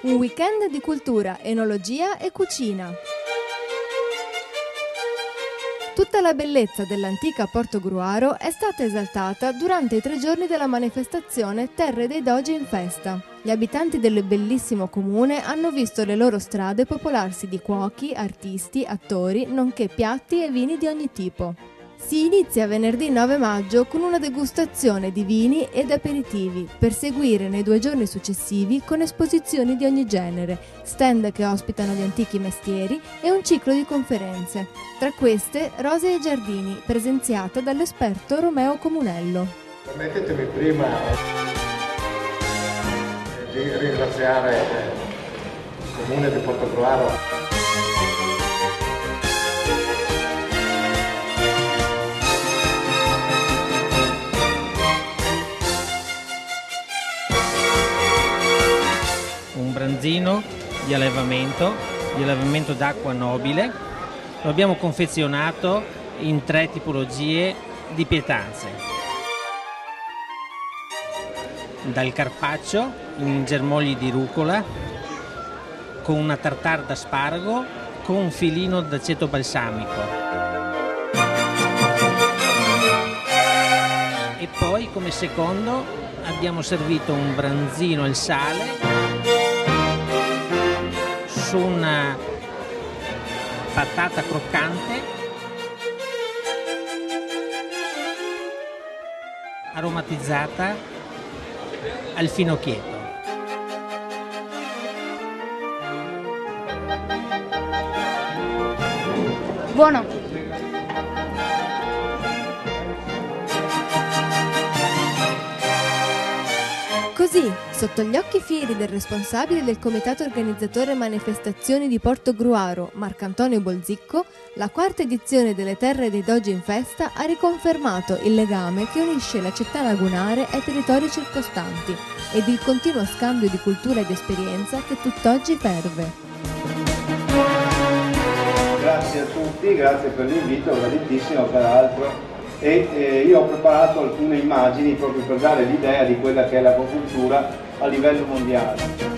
Un weekend di cultura, enologia e cucina. Tutta la bellezza dell'antica Portogruaro è stata esaltata durante i 3 giorni della manifestazione Terre dei Dogi in Festa. Gli abitanti del bellissimo comune hanno visto le loro strade popolarsi di cuochi, artisti, attori, nonché piatti e vini di ogni tipo. Si inizia venerdì 9 maggio con una degustazione di vini ed aperitivi, per seguire nei 2 giorni successivi con esposizioni di ogni genere, stand che ospitano gli antichi mestieri e un ciclo di conferenze. Tra queste, Rose ai Giardini, presenziata dall'esperto Romeo Comunello. Permettetemi prima di ringraziare il Comune di Portogruaro. Un branzino di allevamento d'acqua nobile. Lo abbiamo confezionato in 3 tipologie di pietanze. Dal carpaccio in germogli di rucola, con una tartare d'asparago, con un filino d'aceto balsamico. E poi come secondo abbiamo servito un branzino al sale su una patata croccante aromatizzata al finocchietto. Buono! Così, sotto gli occhi fieri del responsabile del comitato organizzatore manifestazioni di Portogruaro, Marcantonio Bolzicco, la 4ª edizione delle Terre dei Dogi in Festa ha riconfermato il legame che unisce la città lagunare ai territori circostanti ed il continuo scambio di cultura ed esperienza che tutt'oggi ferve. Grazie a tutti, grazie per l'invito, graditissimo peraltro. Io ho preparato alcune immagini proprio per dare l'idea di quella che è l'acquacultura a livello mondiale.